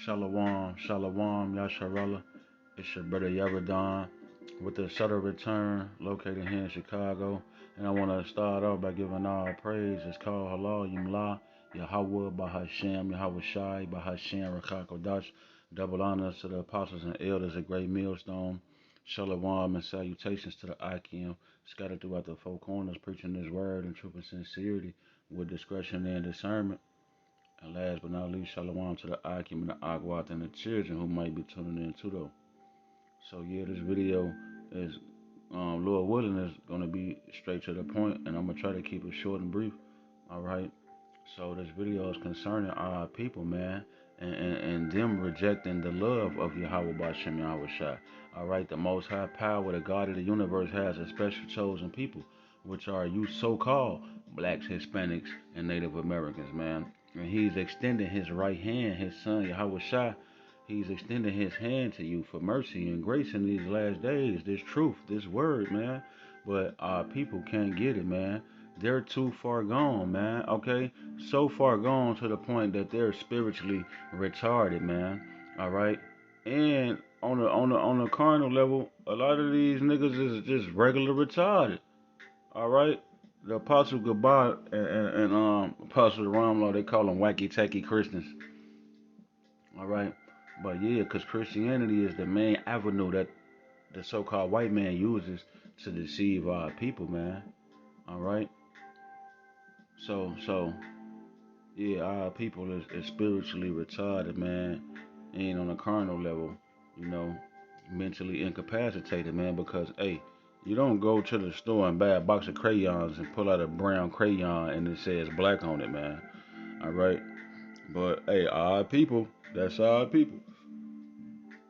Shalom, Shalom, Yasharella. It's your brother Yaradon with the Sutter Return located here in Chicago. And I want to start off by giving all praise. It's called Halal Yumla, Yahweh Bahashem, Yahweh Shai, Bahashem, Rakakodash. Double honors to the apostles and elders, a great millstone. Shalom and salutations to the Akim, scattered throughout the four corners, preaching this word in truth and sincerity with discretion and discernment. And last but not least, shalom to the Akim and the Agwat and the children who might be tuning in too though. So yeah, this video is, Lord willing, is gonna be straight to the point, and I'm gonna try to keep it short and brief. All right. So this video is concerning our people, man, and them rejecting the love of Yahweh Bashem Yahweh Shai. All right, the Most High Power, the God of the universe, has a special chosen people, which are you so-called blacks, Hispanics, and Native Americans, man. And He's extending His right hand, His Son Yahweh Shai. He's extending His hand to you for mercy and grace in these last days. This truth, this word, man. But our people can't get it, man. They're too far gone, man. Okay, so far gone to the point that they're spiritually retarded, man. All right, and on the carnal level, a lot of these niggas is just regular retarded. All right, the Apostle Gabar and Apostle Ramlaw, they call them wacky tacky Christians. All right, but yeah, because Christianity is the main avenue that the so-called white man uses to deceive our people, man. All right, so yeah, our people is spiritually retarded, man. Ain't on a carnal level, you know, mentally incapacitated, man. Because hey, you don't go to the store and buy a box of crayons and pull out a brown crayon and it says black on it, man. All right, but hey, our people, that's our people,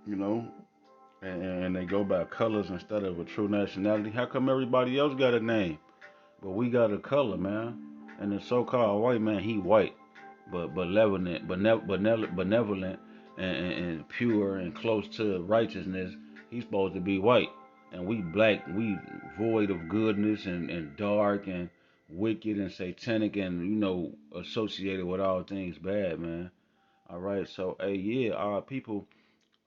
you know. And they go by colors instead of a true nationality. How come everybody else got a name, but we got a color, man? And the so-called white man, he white, but benevolent, benevolent, and pure and close to righteousness. He's supposed to be white, and we black. We void of goodness and dark and wicked and satanic and associated with all things bad, man. All right, so hey, yeah, our people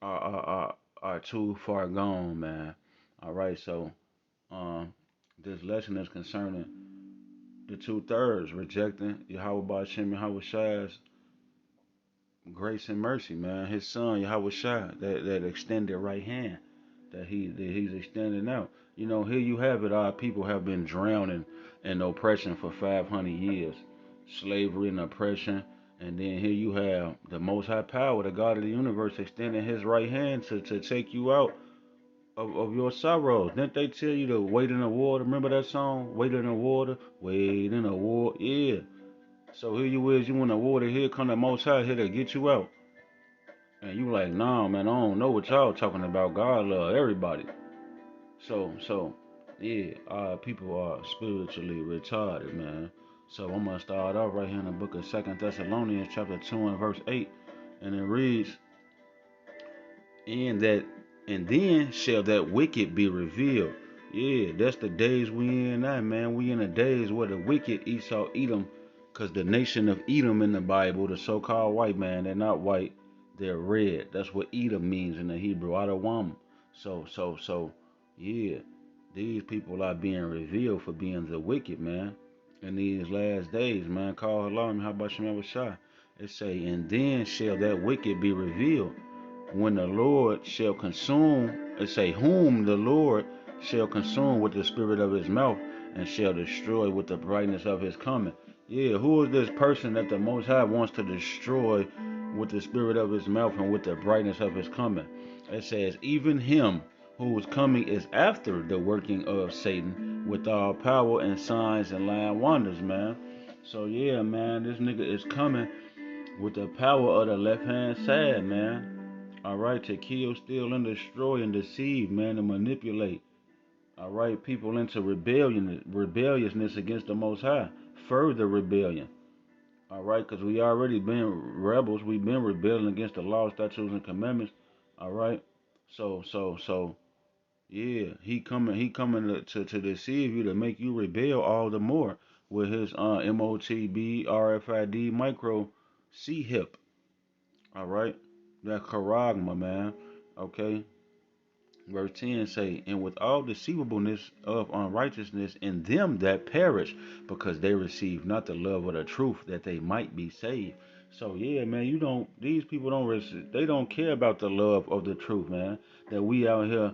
are too far gone, man. All right, so um, this lesson is concerning the two thirds rejecting Yahweh Ba'Shem Yahweh Shai's grace and mercy, man. His son Yahweh Shai, that extended right hand that he's extending out. Here you have it. Our people have been drowning in oppression for 500 years, slavery and oppression. And then here you have the Most High Power, the God of the universe, extending His right hand to take you out of your sorrows. Didn't they tell you to wait in the water? Remember that song? Wait in the water, wait in the water. Yeah. So here you is, you in the water, here come the Most High here to get you out. And you like, nah, man, I don't know what y'all talking about. God love everybody. So, yeah, people are spiritually retarded, man. So I'm gonna start off right here in the book of Second Thessalonians, chapter 2 and verse 8, and it reads, "And that, and then shall that wicked be revealed." Yeah, that's the days we in now, man. We in the days where the wicked Esau Edom, cause the nation of Edom in the Bible, the so-called white man, they're not white, they're red. That's what Edom means in the Hebrew, Adawam. So, yeah, these people are being revealed for being the wicked, man. In these last days, man, call Allah, how about Shema Shai? It say, and then shall that wicked be revealed when the Lord shall consume, it say, whom the Lord shall consume with the spirit of His mouth and shall destroy with the brightness of His coming. Yeah, who is this person that the Most High wants to destroy with the spirit of His mouth and with the brightness of His coming? It says, even him who is coming is after the working of Satan with all power and signs and lying wonders, man. So yeah, man, this nigga is coming with the power of the left hand side, man. All right, to kill, steal, and destroy and deceive, man, and manipulate. All right, people into rebelliousness against the Most High, further rebellion. All right, because we already been rebels, we've been rebelling against the law, statutes, and commandments. All right, so, yeah, he coming to deceive you to make you rebel all the more with his MOTB RFID micro C hip. All right. That charagma, man. Okay. Verse 10 say, and with all deceivableness of unrighteousness in them that perish, because they receive not the love of the truth that they might be saved. So yeah, man, these people don't they don't care about the love of the truth, man. That we out here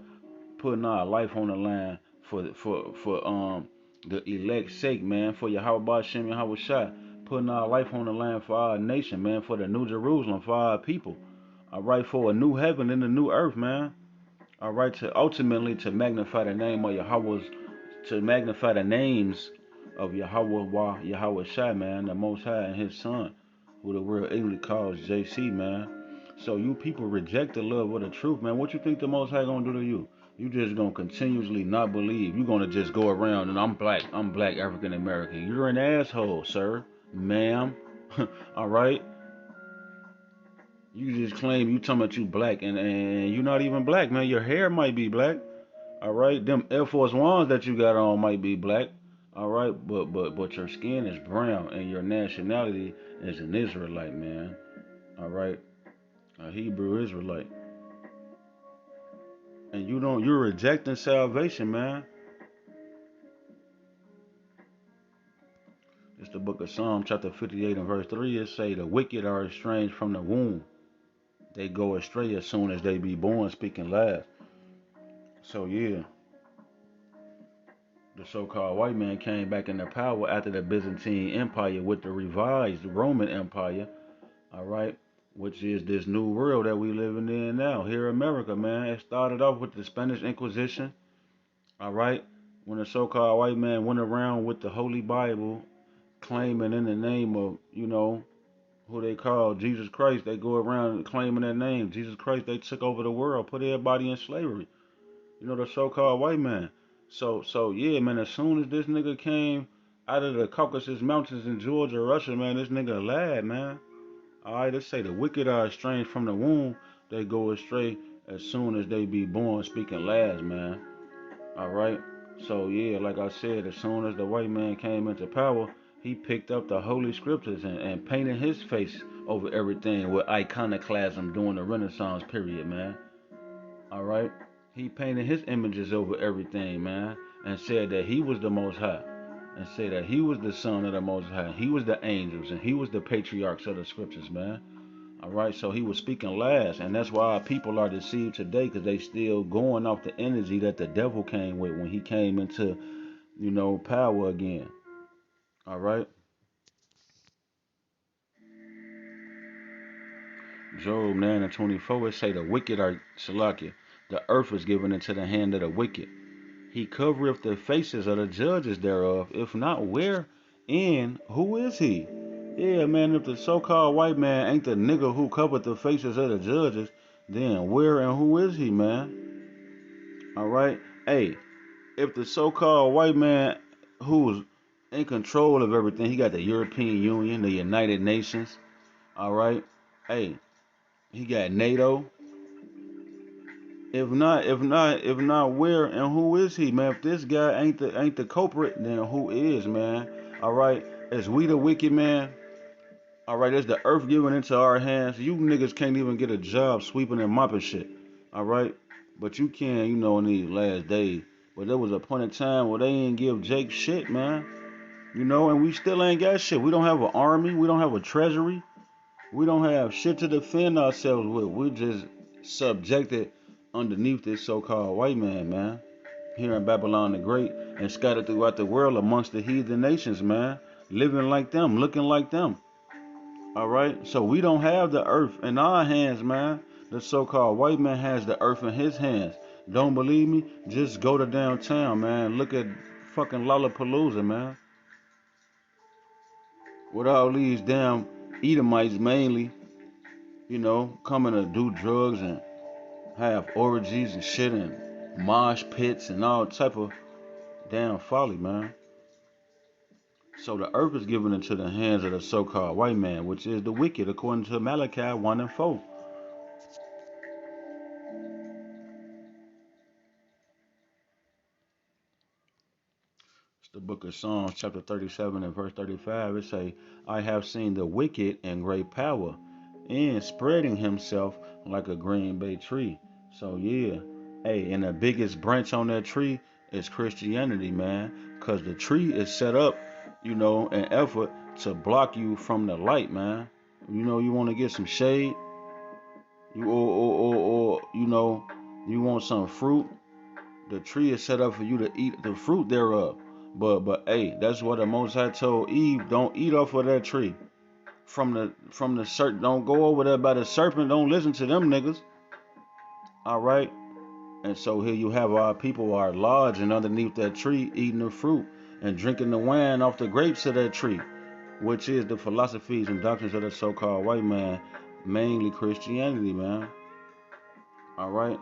putting our life on the line for the elect's sake, man, for Yahweh Shem Yahweh Shai, putting our life on the line for our nation, man, for the New Jerusalem, for our people. All right, for a new heaven and a new earth, man. All right, to ultimately to magnify the name of Yahweh's, to magnify the names of Yahweh Yahweh Shai, man, the Most High and His Son, who the world English calls JC, man. So you people reject the love of the truth, man. What you think the Most High gonna do to you? You just gonna continuously not believe. You gonna just go around and I'm black African American. You're an asshole, sir, ma'am. All right. You just claim you talking about you black and you're not even black, man. Your hair might be black. All right, them Air Force Ones that you got on might be black. All right, but your skin is brown and your nationality is an Israelite, man. All right, a Hebrew Israelite, and you're rejecting salvation, man. It's the book of Psalm, chapter 58 and verse 3. It say the wicked are estranged from the womb. They go astray as soon as they be born, speaking lies. So yeah, the so-called white man came back into power after the Byzantine Empire with the revised Roman Empire. All right, which is this new world that we living in now here in America, man. It started off with the Spanish Inquisition. All right, when the so-called white man went around with the Holy Bible, claiming in the name of who they call Jesus Christ, they go around claiming that name, Jesus Christ. They took over the world, put everybody in slavery. The so-called white man. So yeah, man. As soon as this nigga came out of the Caucasus Mountains in Georgia, Russia, man, this nigga lied, man. All right, they say the wicked are estranged from the womb. They go astray as soon as they be born, speaking lies, man. All right. So yeah, like I said, as soon as the white man came into power, he picked up the holy scriptures and painted his face over everything with iconoclasm during the Renaissance period, man. All right. He painted his images over everything, man, and said that he was the Most High, and said that he was the Son of the Most High. He was the angels, and he was the patriarchs of the scriptures, man. All right, so he was speaking lies, and that's why people are deceived today, because they still going off the energy that the devil came with when he came into, power again. All right, Job 9:24 it say the wicked are Salakia. The earth is given into the hand of the wicked. He covereth the faces of the judges thereof. If not, where and who is he? Yeah, man, if the so-called white man ain't the nigga who covered the faces of the judges, then where and who is he, man? All right. Hey, if the so-called white man who's in control of everything, he got the European Union, the United Nations, all right. Hey, he got NATO. If not, where and who is he, man? If this guy ain't the culprit, then who is, man? All right, is we the wicked man? All right, is the earth given into our hands? You niggas can't even get a job sweeping and mopping shit. All right, but you can, in these last days. But there was a point in time where they ain't give Jake shit, man. And we still ain't got shit. We don't have an army. We don't have a treasury. We don't have shit to defend ourselves with. We're just subjected underneath this so-called white man, man. Here in Babylon the Great and scattered throughout the world amongst the heathen nations, man. Living like them, looking like them. All right? So we don't have the earth in our hands, man. The so-called white man has the earth in his hands. Don't believe me? Just go to downtown, man. Look at fucking Lollapalooza, man. With all these damn Edomites mainly, coming to do drugs and have orgies and shit and mosh pits and all type of damn folly, man. So the earth is given into the hands of the so-called white man, which is the wicked, according to Malachi 1 and 4. It's the book of Psalms, chapter 37 and verse 35. It say, I have seen the wicked in great power, and spreading himself like a green bay tree. So yeah, hey, and the biggest branch on that tree is Christianity, man, because the tree is set up, an effort to block you from the light, man. You want to get some shade, or you want some fruit. The tree is set up for you to eat the fruit thereof. But hey, that's what the Most High told Eve: don't eat off of that tree. From the serpent, don't go over there by the serpent. Don't listen to them niggas. All right. And so here you have our people are lodging underneath that tree, eating the fruit and drinking the wine off the grapes of that tree, which is the philosophies and doctrines of the so-called white man, mainly Christianity, man. All right.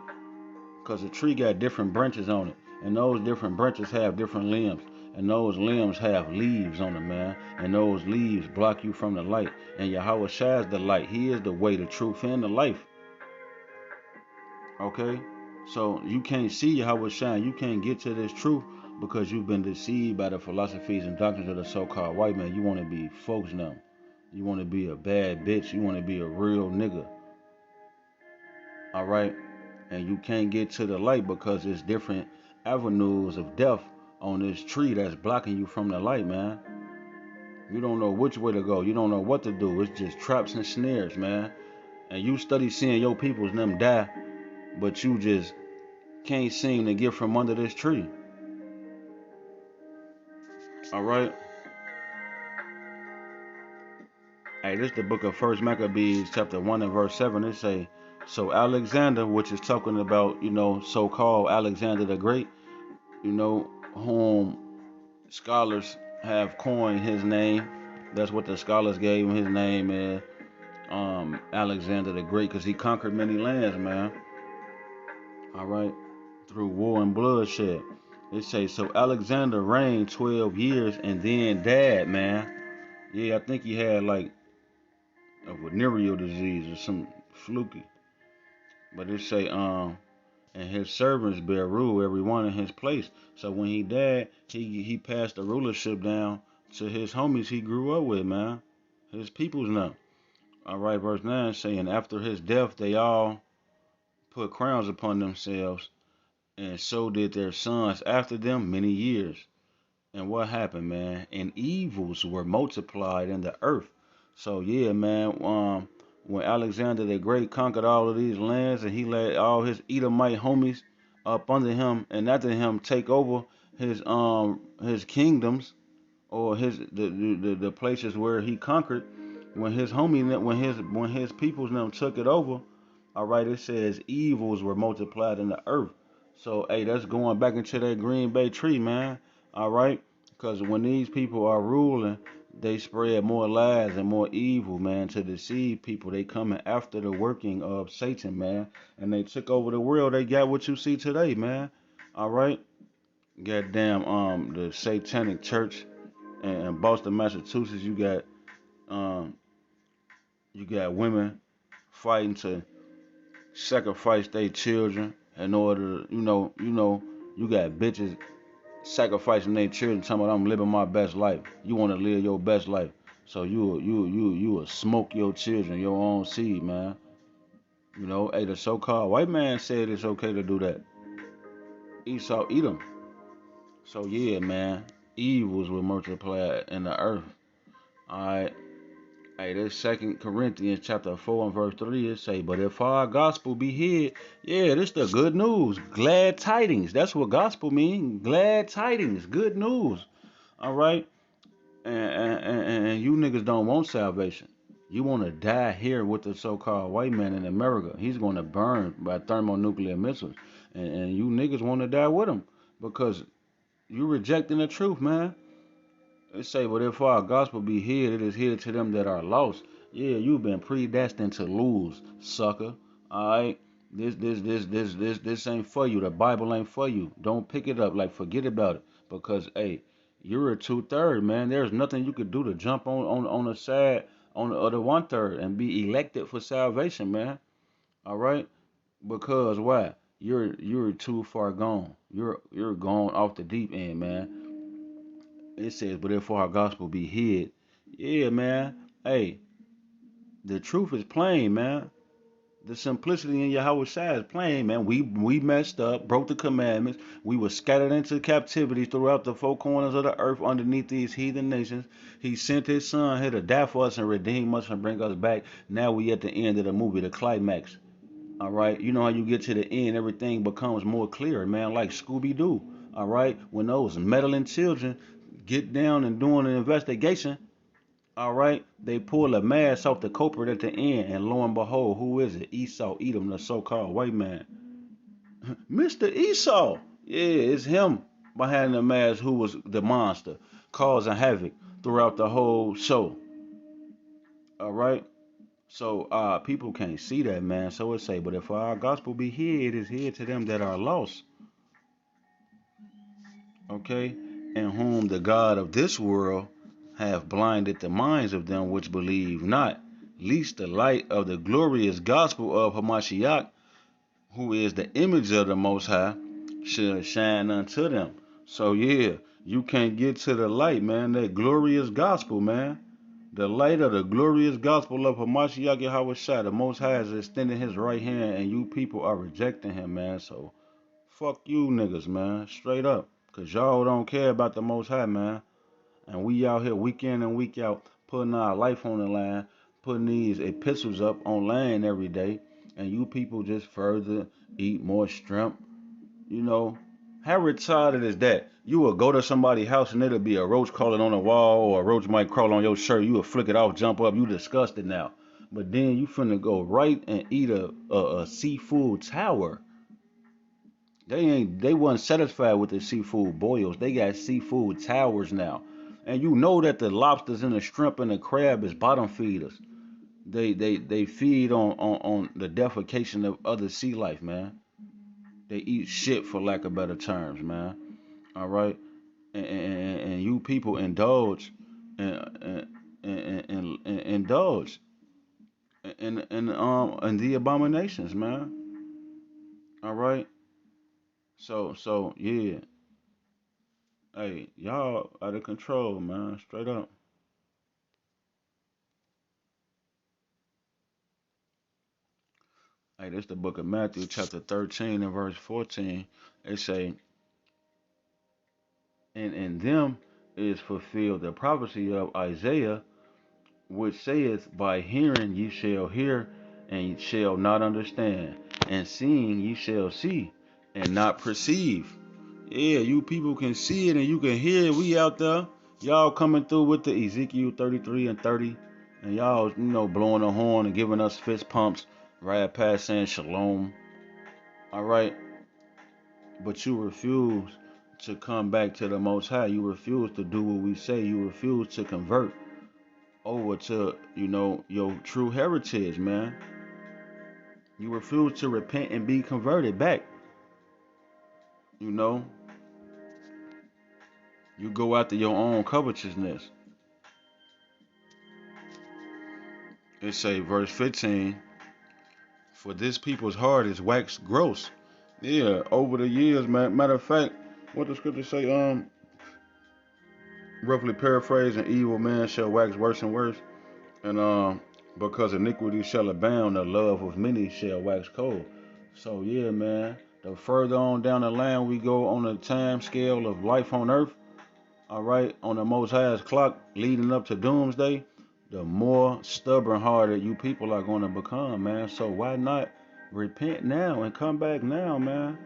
Because the tree got different branches on it, and those different branches have different limbs, and those limbs have leaves on them, man, and those leaves block you from the light, and Yahweh shines the light. He is the way, the truth, and the life. Okay, so you can't see Yahweh shine. You can't get to this truth because you've been deceived by the philosophies and doctrines of the so-called white man. You want to be folks now. You want to be a bad bitch. You want to be a real nigga. All right, and you can't get to the light because it's different avenues of death on this tree that's blocking you from the light, man. You don't know which way to go. You don't know what to do. It's just traps and snares, man. And you study seeing your peoples and them die, but you just can't seem to get from under this tree. All right. Hey, this is the book of First Maccabees, chapter 1 and verse 7. It say, so Alexander, which is talking about, so-called Alexander the Great, whom scholars have coined his name. That's what the scholars gave him his name is Alexander the Great, because he conquered many lands, man. All right, through war and bloodshed. They say so. Alexander reigned 12 years and then died, man. Yeah, I think he had like a venereal disease or some fluky. But it say and his servants bear rule every one in his place. So when he died, he passed the rulership down to his homies he grew up with, man. His peoples now. All right, verse 9 saying, after his death, they all put crowns upon themselves, and so did their sons after them many years. And what happened, man? And evils were multiplied in the earth. So yeah, man. When Alexander the Great conquered all of these lands, and he let all his Edomite homies up under him, and after him take over his kingdoms or the places where he conquered. When his homie when his peoples them took it over, all right, it says evils were multiplied in the earth. So, hey, that's going back into that Green Bay tree, man. All right, because when these people are ruling, they spread more lies and more evil, man, to deceive people. They coming after the working of Satan, man, and they took over the world. They got what you see today, man. All right, goddamn, the Satanic Church in Boston, Massachusetts. Um, you got women fighting to sacrifice their children in order, you got bitches sacrificing their children, talking about I'm living my best life. You want to live your best life, so you will smoke your children, your own seed, man. Hey, the so-called white man said it's okay to do that. Esau eat them. So yeah, man, evils will multiply in the earth. All right. Hey, this Second Corinthians chapter 4 and verse 3 it say, but if our gospel be hid, yeah, this the good news, glad tidings. That's what gospel mean, glad tidings, good news. All right, and you niggas don't want salvation. You want to die here with the so-called white man in America. He's going to burn by thermonuclear missiles, and you niggas want to die with him because you rejecting the truth, man. It say, but if our gospel be hid, it is hid to them that are lost. Yeah, you've been predestined to lose, sucker. Alright? This ain't for you. The Bible ain't for you. Don't pick it up. Like forget about it. Because hey, you're a 2/3, man. There's nothing you could do to jump on the side on the other 1/3 and be elected for salvation, man. Alright? Because why? You're too far gone. You're gone off the deep end, man. It says, but if our gospel be hid, yeah, man. Hey, The truth is plain, man. The simplicity in Yahweh Shai is plain, man. We messed up, broke the commandments. We were scattered into captivity throughout the four corners of the earth underneath these heathen nations. He sent his son here to die for us and redeem us and bring us back. Now we at the end of the movie, the climax. All right. You know how you get to the end, everything becomes more clear, man, like Scooby Doo. All right. When those meddling children get down and doing an investigation, all right, they pull a mask off the culprit at the end, and lo and behold, who is it? Esau, Edom, the so-called white man, Mr. Esau. Yeah, it's him behind the mask who was the monster, causing havoc throughout the whole show. All right, so people can't see that, man. So it say, but if our gospel be hid, it is hid to them that are lost. Okay, and whom the God of this world have blinded the minds of them which believe not, lest the light of the glorious gospel of Hamashiach, who is the image of the Most High, should shine unto them. So yeah, you can't get to the light, man. That glorious gospel, man. The light of the glorious gospel of Hamashiach Yahweh Shai, the Most High is extending his right hand, and you people are rejecting him, man. So fuck you niggas, man. Straight up. Cause y'all don't care about the Most High, man. And we out here week in and week out putting our life on the line, putting these epistles up online every day. And you people just further eat more shrimp. You know, how retarded is that? You will go to somebody's house and it'll be a roach crawling on the wall or a roach might crawl on your shirt. You will flick it off, jump up. You disgusted now. But then you finna go right and eat a seafood tower. They wasn't satisfied with the seafood boils. They got seafood towers now. And you know that the lobsters and the shrimp and the crab is bottom feeders. They feed on the defecation of other sea life, man. They eat shit for lack of better terms, man. All right, and you people indulge and indulge in the abominations, man. All right, so yeah, hey, y'all out of control, man. Straight up. Hey, this the book of Matthew, chapter 13 and verse 14. It say, and in them is fulfilled the prophecy of Isaiah, which saith, by hearing ye shall hear, and ye shall not understand, and seeing ye shall see, and not perceive. Yeah, you people can see it and you can hear it. We out there. Y'all coming through with the Ezekiel 33 and 30. And y'all, blowing the horn and giving us fist pumps right past saying shalom. All right. But you refuse to come back to the Most High. You refuse to do what we say. You refuse to convert over to, your true heritage, man. You refuse to repent and be converted back. You know, you go after your own covetousness. It say, verse 15, for this people's heart is waxed gross. Yeah, over the years, man. Matter of fact, what the scripture say, roughly paraphrasing, evil man shall wax worse and worse. And because iniquity shall abound, the love of many shall wax cold. So yeah, man. The further on down the line we go on the time scale of life on earth, all right, on the Most High's clock leading up to doomsday, the more stubborn hearted you people are going to become, man. So why not repent now and come back now, man?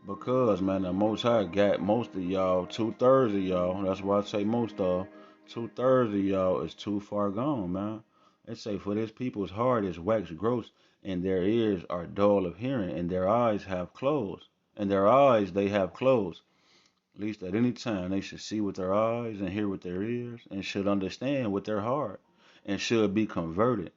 Because, man, the Most High got most of y'all, 2/3 of y'all. That's why I say most of 2/3 of y'all is too far gone, man. They say, for this people's heart is waxed gross, and their ears are dull of hearing, and their eyes have closed. And their eyes they have closed. Least at any time they should see with their eyes and hear with their ears, and should understand with their heart, and should be converted,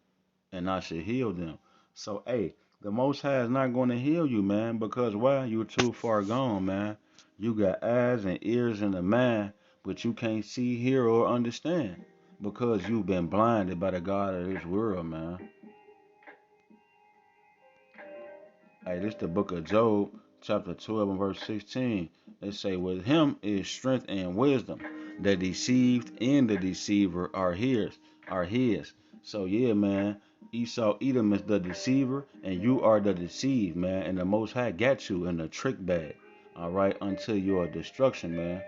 and I should heal them. So, hey, the Most High is not going to heal you, man, because why? You're too far gone, man. You got eyes and ears in the mind, but you can't see, hear, or understand because you've been blinded by the God of this world, man. Hey, this the book of Job, chapter 12 and verse 16. They say, with him is strength and wisdom. The deceived and the deceiver are his. So yeah, man, Esau Edom is the deceiver, and you are the deceived, man. And the Most High got you in a trick bag, all right, until your destruction, man.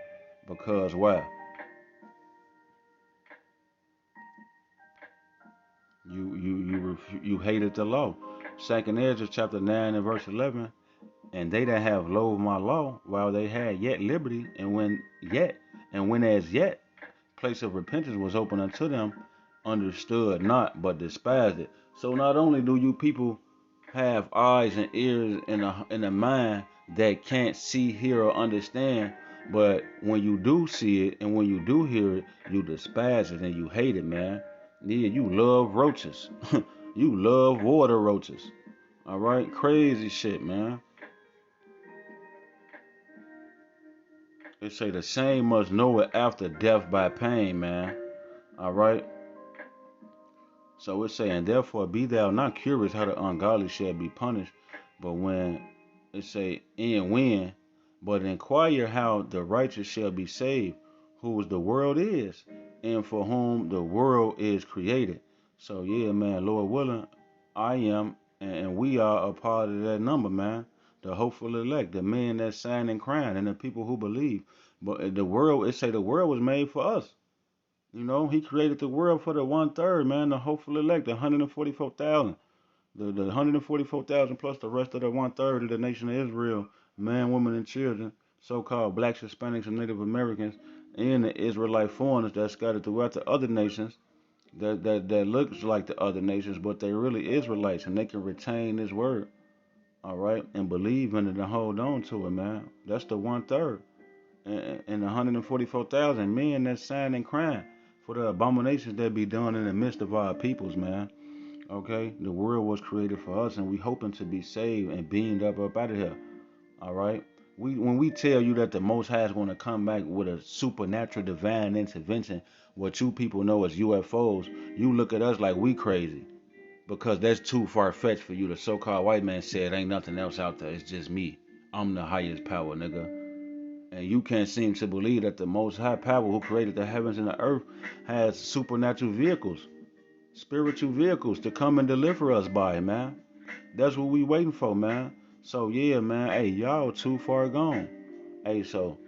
Because why? You hated the law. Second Ezra chapter 9 and verse 11. And they that have loathed my law, while they had yet liberty, and when as yet place of repentance was open unto them, understood not, but despised it. So not only do you people have eyes and ears and a mind that can't see, hear, or understand, but when you do see it and when you do hear it, you despise it and you hate it, man. Yeah, you love roaches. You love water roaches. All right, crazy shit, man. They say the same must know it after death by pain, man. All right. So it's saying, therefore, be thou not curious how the ungodly shall be punished, but when it say, and when, but inquire how the righteous shall be saved, whose the world is, and for whom the world is created. So yeah, man, Lord willing, I am, and we are a part of that number, man. The hopeful elect, the men that sign and crying, and the people who believe. But the world, it say the world was made for us. You know, he created the world for the 1/3, man, the hopeful elect, the 144,000. The 144,000 plus the rest of the 1/3 of the nation of Israel, man, women, and children, so called blacks, Hispanics, and Native Americans, and the Israelite foreigners that scattered throughout the other nations that looks like the other nations, but they really Israelites and they can retain this word, all right, and believe in it and hold on to it, man. That's the 1/3 and 144,000 men that signed and crying for the abominations that be done in the midst of our peoples, man. Okay, the world was created for us, and we hoping to be saved and beamed up out of here. All right. When we tell you that the Most High is going to come back with a supernatural divine intervention, what you people know as UFOs, you look at us like we crazy because that's too far fetched for you. The so-called white man said ain't nothing else out there. It's just me. I'm the highest power, nigga. And you can't seem to believe that the Most High Power who created the heavens and the earth has supernatural vehicles, spiritual vehicles to come and deliver us by, man. That's what we waiting for, man. So yeah, man. Hey, y'all too far gone. Hey, so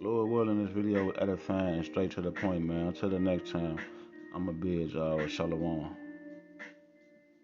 Lord willing, this video was edifying and straight to the point, man. Until the next time, I'ma bid y'all shalom.